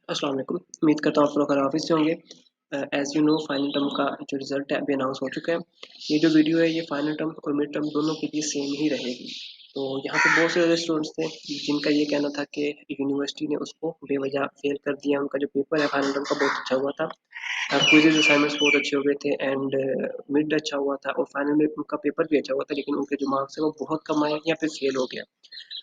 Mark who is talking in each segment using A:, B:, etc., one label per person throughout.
A: अस्सलाम वालेकुम। उम्मीद करता हूँ आप लोग ऑफिस से होंगे। As you know final term का जो रिज़ल्ट है अभी अनाउंस हो चुका है। ये जो वीडियो है ये फाइनल टर्म और मिड टर्म दोनों के लिए सेम ही रहेगी। तो यहाँ पे बहुत से स्टूडेंट्स थे जिनका ये कहना था कि यूनिवर्सिटी ने उसको बेवजह फेल कर दिया। उनका जो पेपर है फाइनल टर्म का बहुत अच्छा हुआ था। क्विज़ेज़ असाइनमेंट्स बहुत अच्छे हो गए थे एंड मिड अच्छा हुआ था और फाइनल में उनका पेपर भी अच्छा हुआ था, लेकिन उनके जो मार्क्स है वो बहुत कम आए या फिर फेल हो गया।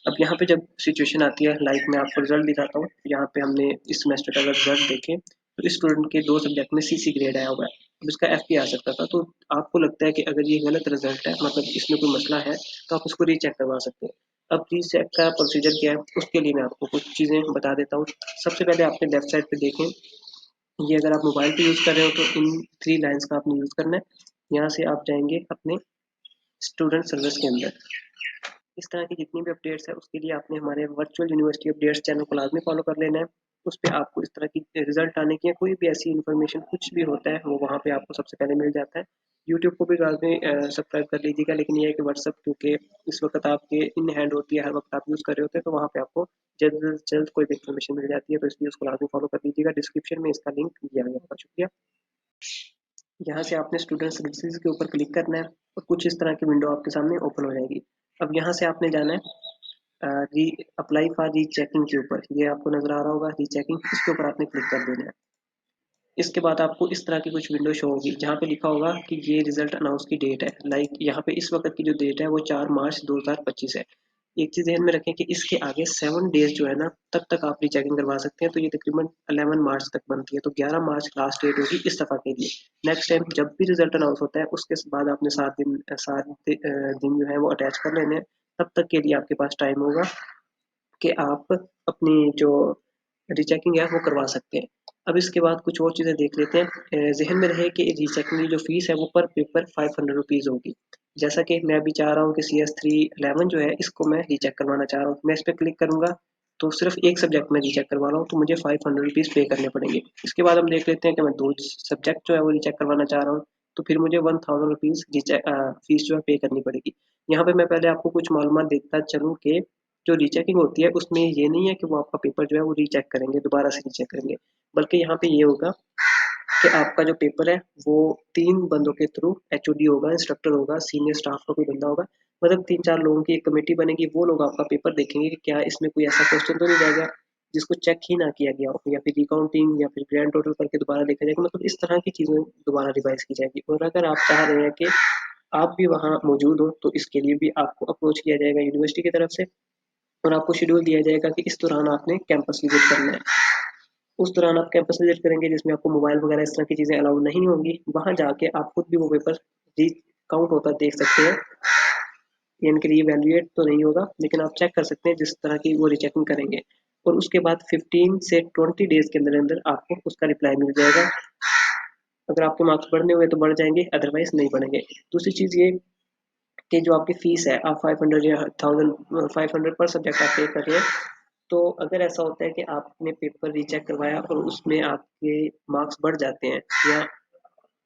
A: अब यहाँ पे जब सिचुएशन आती है, लाइक मैं आपको रिजल्ट दिखाता हूँ। यहाँ पे हमने इस सेमेस्टर का अगर रिजल्ट देखें तो इस स्टूडेंट के 2 सब्जेक्ट में सी ग्रेड आया हुआ है। अब इसका एफ आ सकता था। तो आपको लगता है कि अगर ये गलत रिजल्ट है, मतलब इसमें कोई मसला है, तो आप उसको रीचेक करवा सकते हैं। अब रीचेक का प्रोसीजर क्या है, उसके लिए मैं आपको कुछ चीज़ें बता देता हूँ। सबसे पहले आपने लेफ्ट साइड पे देखें, ये अगर आप मोबाइल पे यूज़ कर रहे हो तो इन 3 लाइन्स का आपने यूज़ करना है। यहाँ से आप जाएंगे अपने स्टूडेंट सर्विस के अंदर। इस तरह की जितनी भी अपडेट्स है उसके लिए आपने हमारे वर्चुअल यूनिवर्सिटी अपडेट्स चैनल को लाजमी फॉलो कर लेना है। उस पे आपको इस तरह की रिजल्ट आने की कोई भी ऐसी इन्फॉर्मेशन कुछ भी होता है वो वहाँ पे आपको सबसे पहले मिल जाता है। यूट्यूब को भी लाजमी सब्सक्राइब कर लीजिएगा, लेकिन ये है कि व्हाट्सअप क्योंकि इस वक्त आपके इन हैंड होती है, हर वक्त आप यूज़ कर रहे होते हैं, तो वहाँ पे आपको जल्द से जल्द कोई भी इन्फॉर्मेशन मिल जाती है, तो इसलिए उसको लाजमी फॉलो कर लीजिएगा। डिस्क्रिप्शन में इसका लिंक दिया गया होगा। शुक्रिया। यहाँ से आपने स्टूडेंट सर्विसेज के ऊपर क्लिक करना है और कुछ इस तरह की विंडो आपके सामने ओपन हो जाएगी। अब यहाँ से आपने जाना है री अप्लाई फॉर रीचेकिंग के ऊपर। ये आपको नजर आ रहा होगा रीचेकिंग, इसके ऊपर आपने क्लिक कर देना है। इसके बाद आपको इस तरह की कुछ विंडो शो होगी जहाँ पे लिखा होगा कि ये रिजल्ट अनाउंस की डेट है। लाइक यहाँ पे इस वक्त की जो डेट है वो 4 मार्च 2025 है। एक चीज़ ध्यान में रखें कि इसके आगे 7 डेज जो है ना, तब तक आप रीचेकिंग करवा सकते हैं। तो ये तकरीबन 11 मार्च तक बनती है, तो 11 मार्च लास्ट डेट होगी इस दफ़ा के लिए। नेक्स्ट टाइम जब भी रिजल्ट अनाउंस होता है उसके बाद आपने 7 दिन जो है वो अटैच कर लेने हैं। तब तक के लिए आपके पास टाइम होगा कि आप अपनी जो रीचेकिंग है वो करवा सकते हैं। अब इसके बाद कुछ और चीज़ें देख लेते हैं। जहन में रहे कि रीचेकिंग की जो फीस है वो पर पेपर 500 रुपीज़ होगी। जैसा कि मैं अभी चाह रहा हूँ कि CS311 जो है इसको मैं रीचेक करवाना चाह रहा हूँ। मैं इस पर क्लिक करूंगा तो सिर्फ एक सब्जेक्ट में रीचेक करवा रहा हूँ, तो मुझे 500 रुपीज़ पे करने पड़ेंगे। इसके बाद हम देख लेते हैं कि मैं 2 सब्जेक्ट जो है वो रीचेक करवाना चाह रहा हूँ, तो फिर मुझे 1000 रुपीज़ फीस जो है पे करनी पड़ेगी। यहाँ पे मैं पहले आपको कुछ मालूमात देता चलूँ कि जो रीचेकिंग होती है उसमें ये नहीं है कि वो आपका पेपर जो है वो रीचेक करेंगे, दोबारा से रीचेक करेंगे, बल्कि यहाँ पे ये होगा कि आपका जो पेपर है वो 3 बंदों के थ्रू एचओडी होगा, इंस्ट्रक्टर होगा, सीनियर स्टाफ का कोई बंदा होगा, मतलब 3-4 लोगों की एक कमेटी बनेगी। वो लोग आपका पेपर देखेंगे कि क्या इसमें कोई ऐसा क्वेश्चन तो नहीं रह गया जिसको चेक ही ना किया गया हो, या फिर रिकाउंटिंग या फिर ग्रैंड टोटल करके दोबारा देखा जाएगा। मतलब इस तरह की चीज़ें दोबारा रिवाइज की जाएगी। और अगर आप चाह रहे हैं कि आप भी वहाँ मौजूद हो तो इसके लिए भी आपको अप्रोच किया जाएगा यूनिवर्सिटी की तरफ से, और आपको शेड्यूल दिया जाएगा कि इस दौरान आपने कैंपस विजिट करना है। उस दौरान आप कैंपस विजिट करेंगे जिसमें आपको मोबाइल वगैरह इस तरह की चीज़ें अलाउड नहीं होंगी। वहाँ जाके आप खुद भी वो पेपर री काउंट होता देख सकते हैं। यानी कि रीवैल्यूएट तो नहीं होगा, लेकिन आप चेक कर सकते हैं जिस तरह की वो रीचेकिंग करेंगे। और उसके बाद 15 से 20 डेज के अंदर अंदर आपको उसका रिप्लाई मिल जाएगा। अगर आपके मार्क्स बढ़ने हुए तो बढ़ जाएंगे, अदरवाइज नहीं बढ़ेंगे। दूसरी चीज़ ये कि जो आपकी फीस है, आप 500 या 1500 पर सब्जेक्ट आप पे कर रहे हैं। तो अगर ऐसा होता है कि आपने पेपर रीचेक करवाया और उसमें आपके मार्क्स बढ़ जाते हैं, या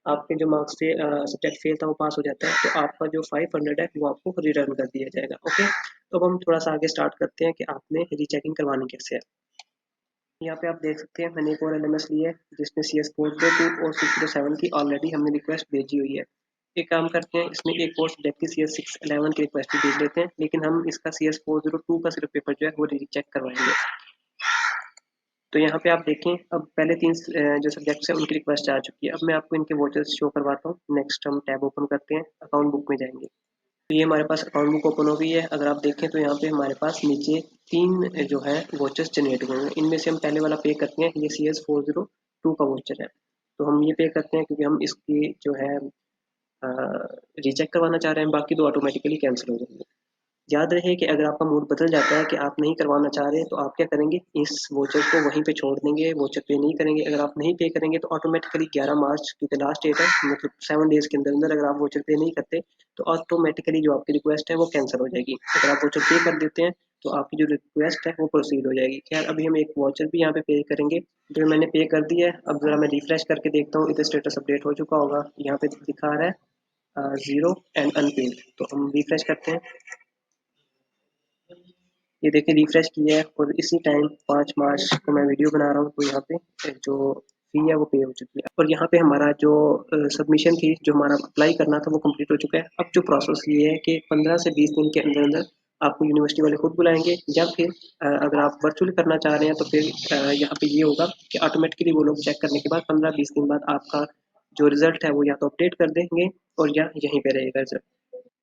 A: आपके जो मार्क्स थे सब्जेक्ट फेल था वो पास हो जाता है, तो आपका जो 500 है वो आपको रिटर्न कर दिया जाएगा। ओके, तो अब हम थोड़ा सा आगे स्टार्ट करते हैं कि आपने रीचेकिंग करवानी कैसे है। यहाँ पे आप देख सकते हैं मैंने एक और LMS ली है जिसमें CS402 और 607 की ऑलरेडी हमने रिक्वेस्ट भेजी हुई है। एक काम करते हैं, इसमें एक और सब्जेक्ट की CS611 की रिक्वेस्ट भी भेज लेते हैं, लेकिन हम इसका CS402 का सिर्फ पेपर जो है वो रीचेक करवाएंगे। तो यहाँ पे आप देखें, अब पहले 3 जो सब्जेक्ट्स हैं उनकी रिक्वेस्ट आ चुकी है। अब मैं आपको इनके वोचर्स शो करवाता हूँ। नेक्स्ट हम टैब ओपन करते हैं, अकाउंट बुक में जाएंगे। तो ये हमारे पास अकाउंट बुक ओपन हो गई है। अगर आप देखें तो यहाँ पे हमारे पास नीचे 3 जो है वोचर्स जनरेट हुए हैं। इनमें से हम पहले वाला पे करते हैं, ये CS402 का वोचर है। तो हम ये पे करते हैं क्योंकि हम इसकी जो है रीचेक करवाना चाह रहे हैं, बाकी 2 ऑटोमेटिकली कैंसिल हो जाएंगे। याद रहे कि अगर आपका मूड बदल जाता है कि आप नहीं करवाना चाह रहे, तो आप क्या करेंगे, इस वोचर को वहीं पे छोड़ देंगे, वोचर पे नहीं करेंगे। अगर आप नहीं पे करेंगे तो ऑटोमेटिकली 11 मार्च क्योंकि लास्ट डेट है, मतलब 7 डेज के अंदर अंदर अगर आप वोचर पे नहीं करते तो ऑटोमेटिकली जो आपकी रिक्वेस्ट है वो कैंसिल हो जाएगी। अगर आप वोचर पे कर देते हैं तो आपकी जो रिक्वेस्ट है वो प्रोसीड हो जाएगी। खैर, अभी हम एक वोचर भी यहाँ पे करेंगे जो मैंने पे कर दिया है। अब जरा मैं रिफ्रेश करके देखता हूँ, इधर स्टेटस अपडेट हो चुका होगा। यहाँ पे दिखा रहा है 0 एंड अनपेड। तो हम रिफ्रेश करते हैं। ये देखिए रिफ्रेश किया है और इसी टाइम 5 मार्च को मैं वीडियो बना रहा हूँ, तो यहाँ पे जो फी है वो पे हो चुकी है और यहाँ पे हमारा जो सबमिशन थी, जो हमारा अप्लाई करना था वो कंप्लीट हो चुका है। अब जो प्रोसेस ये है कि 15 से 20 दिन के अंदर अंदर आपको यूनिवर्सिटी वाले खुद बुलाएंगे, या फिर अगर आप वर्चुअली करना चाह रहे हैं तो फिर यहाँ पे ये होगा कि ऑटोमेटिकली वो लोग चेक करने के बाद 15-20 दिन बाद आपका जो रिजल्ट है वो या तो अपडेट कर देंगे और या यहीं पे रहेगा रिजल्ट।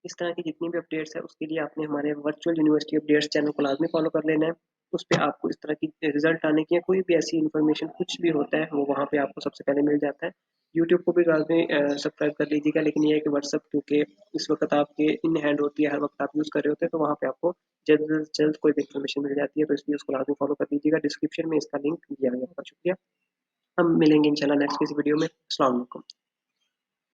A: इस तरह की जितनी भी अपडेट्स है उसके लिए आपने हमारे वर्चुअल यूनिवर्सिटी अपडेट्स चैनल को लाजमी फॉलो कर लेना है। उस पे आपको इस तरह की रिजल्ट आने की या कोई भी ऐसी इन्फॉर्मेशन कुछ भी होता है वो वहाँ पे आपको सबसे पहले मिल जाता है। यूट्यूब को भी लाजमी सब्सक्राइब कर लीजिएगा, लेकिन ये है कि व्हाट्सअप क्योंकि इस वक्त आपके इन हैंड होती है, हर वक्त आप यूज़ कर रहे होते हैं, तो वहाँ पे आपको जल्द से जल्द कोई भी इन्फॉर्मेशन मिल जाती है, तो इसलिए उसको लाजमी फॉलो कर लीजिएगा। डिस्क्रिप्शन में इसका लिंक दिया गया होगा। शुक्रिया। हम मिलेंगे इंशाल्लाह नेक्स्ट किसी वीडियो में। अस्सलाम वालेकुम।